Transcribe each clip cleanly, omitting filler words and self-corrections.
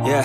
Yeah.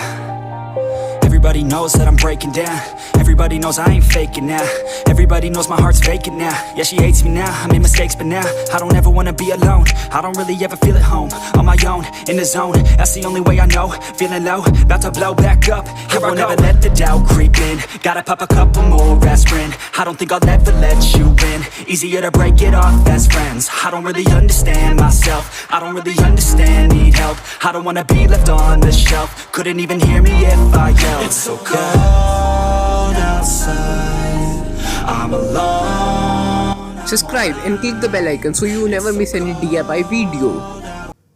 Everybody knows that I'm breaking down. Everybody knows I ain't faking now. Everybody knows my heart's vacant now. Yeah, she hates me now, I made mistakes but now I don't ever wanna be alone. I don't really ever feel at home. On my own, in the zone, that's the only way I know. Feeling low, about to blow back up. I won't ever let the doubt creep in. Gotta pop a couple more aspirin. I don't think I'll ever let you in. Easier to break it off best friends. I don't really understand myself. I don't really understand, need help. I don't wanna be left on the shelf. Couldn't even hear me if I yelled. It's so cold outside, I'm alone. Subscribe and click the bell icon so you never miss any DIY video.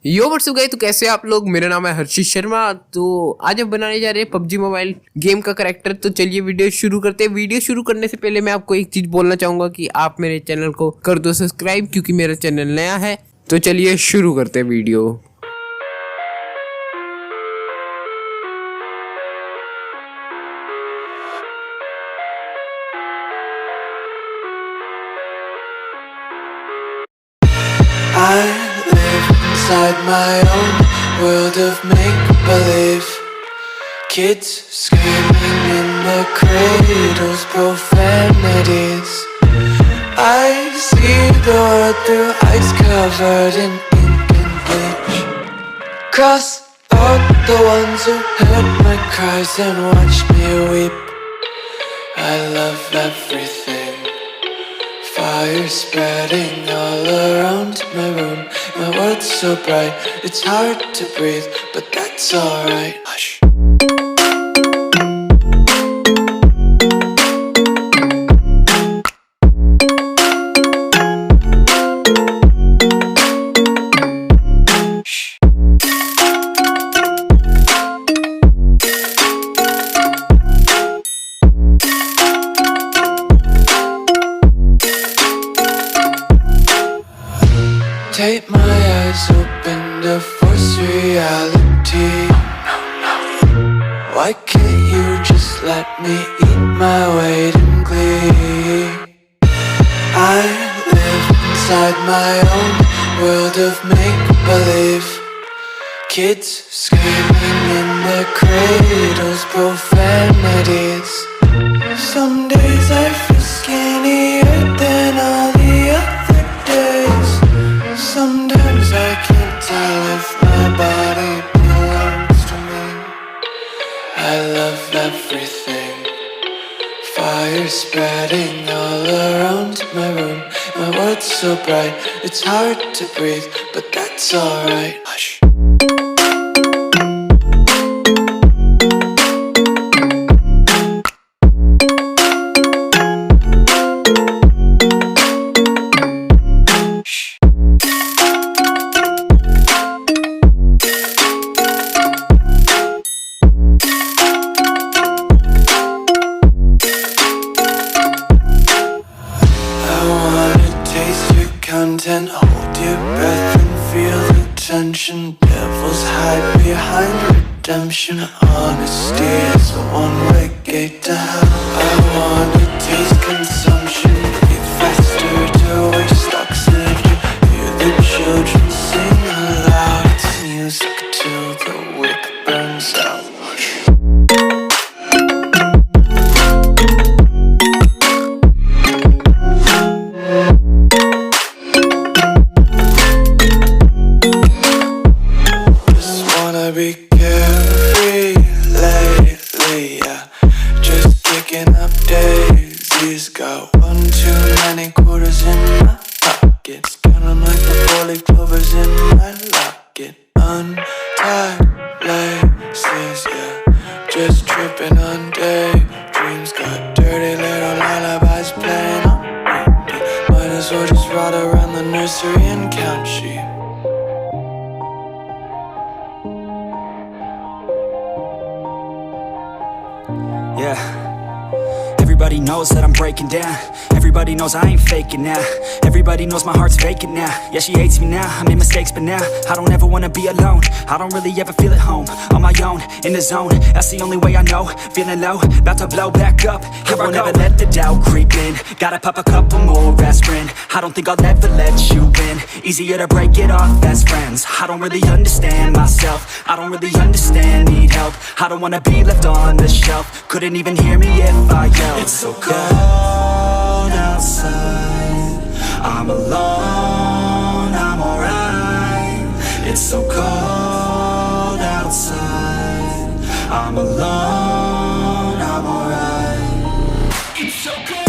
Yo WhatsApp guys, तो कैसे आप लोग। मेरा नाम है हर्षित शर्मा। तो आज हम बनाने जा रहे हैं PUBG मोबाइल गेम का करैक्टर। तो चलिए वीडियो शुरू करते हैं। वीडियो शुरू करने से पहले मैं आपको एक चीज बोलना चाहूंगा कि आप मेरे चैनल को कर दो सब्सक्राइब, क्योंकि मेरा चैनल नया है। तो चलिए शुरू करते हैं video. I live inside my own world of make-believe. Kids screaming in their cradles, profanities. I see the world through ice covered in ink and bleach. Cross out the ones who heard my cries and watched me weep. I love everything. Fire spreading all around my room. My world's so bright, it's hard to breathe, but that's alright. Hush. Tape my eyes open to force reality. Why can't you just let me eat my weight in glee? I live inside my own world of make-believe. Kids screaming in their cradles, profanities. Some days I feel skinnier than all the other days. Sometimes I can't tell if my body belongs to me. I love everything. Fire spreading all around my room. My world's so bright, it's hard to breathe, but that's alright. Hush. Content, hold your breath and feel the tension. Devils hide behind redemption. Honesty is a one-way gate to hell. I wanna taste consumption. Breathe faster to waste oxygen. Hear the children sing aloud. It's music till the wick burns out. Be carefree lately, yeah. Just kicking up daisies. Got one too many quarters in my pockets. Counting like the 4-leaf clovers in my locket. Untied laces, yeah. Just tripping on daydreams. Got dirty little lullabies playing on repeat. Might as well just ride around the nursery and count sheep. Yeah. Everybody knows that I'm breaking down. Everybody knows I ain't faking now. Everybody knows my heart's vacant now. Yeah, she hates me now, I made mistakes but now I don't ever wanna be alone. I don't really ever feel at home. On my own, in the zone, that's the only way I know. Feeling low, about to blow back up. Here I won't ever let the doubt creep in. Gotta pop a couple more aspirin. I don't think I'll ever let you in. Easier to break it off best friends. I don't really understand myself. I don't really understand, need help. I don't wanna be left on the shelf. Couldn't even hear me if I yelled. It's so cold outside. I'm alone, I'm alright. It's so cold outside. I'm alone, I'm alright. It's so cold.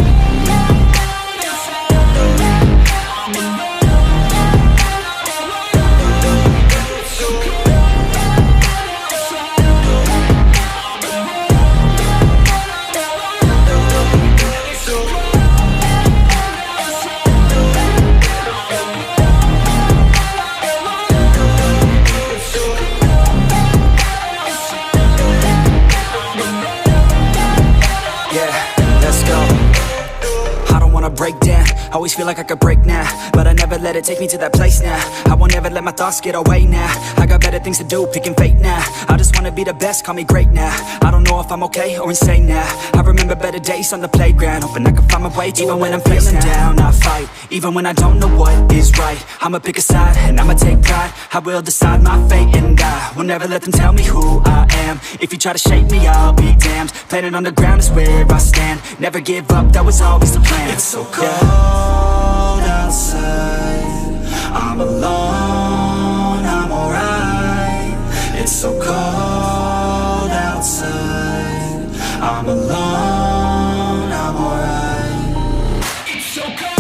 Break down, always feel like I could break now, but I never let it take me to that place now. I won't ever let my thoughts get away now. I got better things to do, picking fate now. I just wanna be the best, call me great now. I don't know if I'm okay or insane now. I remember better days on the playground, hoping I can find my way. Even when I'm feeling down, I fight. Even when I don't know what is right, I'ma pick a side and I'ma take pride. I will decide my fate and I will never let them tell me who I am. If you try to shake me, I'll be damned. Planet on the ground is where I stand. Never give up, that was always the plan. It's so cold outside. I'm alone, I'm alright. It's so cold outside. I'm alone, I'm alright. It's so cold.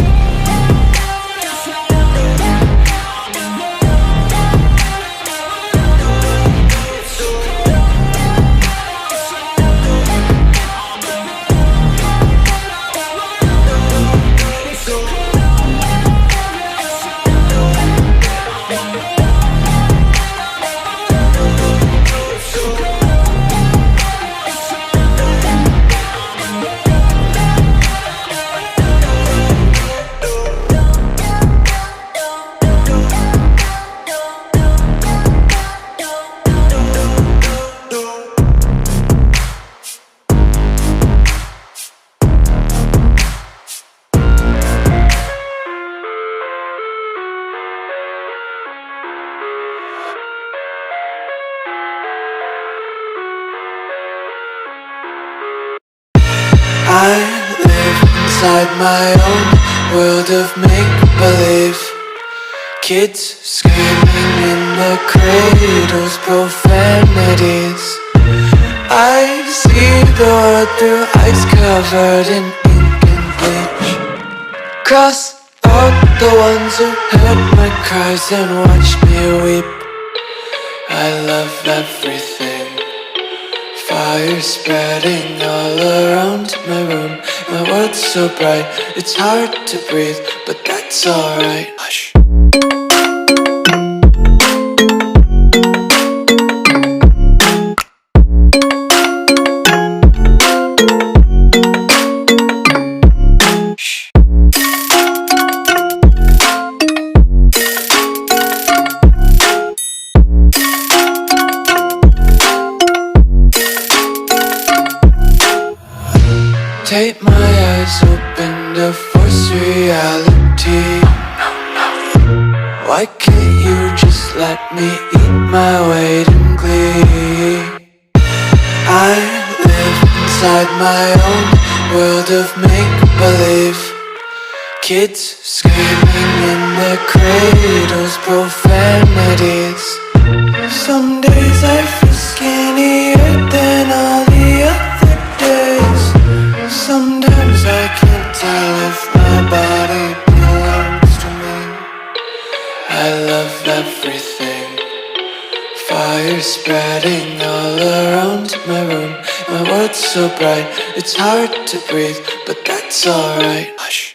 I live inside my own world of make-believe. Kids screaming in the cradles, profanities. I see the world through eyes covered in ink and bleach. Cross out the ones who heard my cries and watched me weep. I love everything. Fire spreading all around my room. My world's so bright, it's hard to breathe, but that's alright. Hush. Take my eyes open to force reality. Why can't you just let me eat my weight in glee? I live inside my own world of make-believe. Kids screaming in their cradles, profanities. Some days I feel skinnier than all the other days. Sometimes I can't tell if my body belongs to me. I love everything. Fire spreading all around my room. My world's so bright, it's hard to breathe, but that's alright. Hush.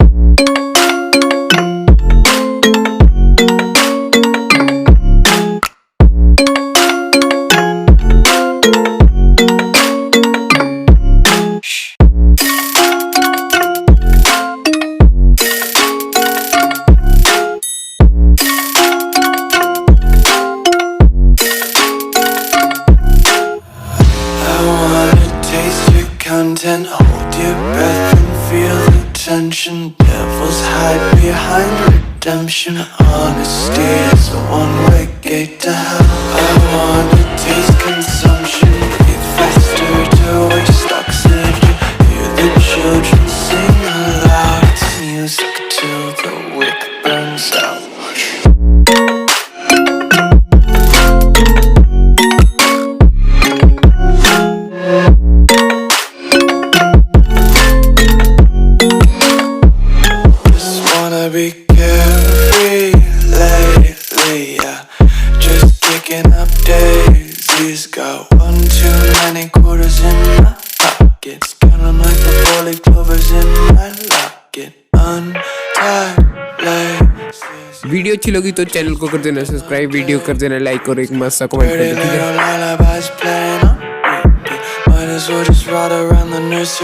then hold your breath and feel the tension. Devils hide behind redemption. Honesty is a one-way gate to hell. I wanna taste consumption. Breathe faster to waste oxygen. Hear the children sing aloud. It's music till the wick burns out. Be carefree lately, yeah. Just kicking up daisies. Got one too many quarters in my pockets. Count 'em like the 4-leaf clovers in my locket. Untied laces. Video अच्छी लगी तो channel को कर देना subscribe, video कर देना like और एक मस्त सा कमेंट कर देना, ठीक है। Lullabies playing on repeat. Might as well just ride around the nursery.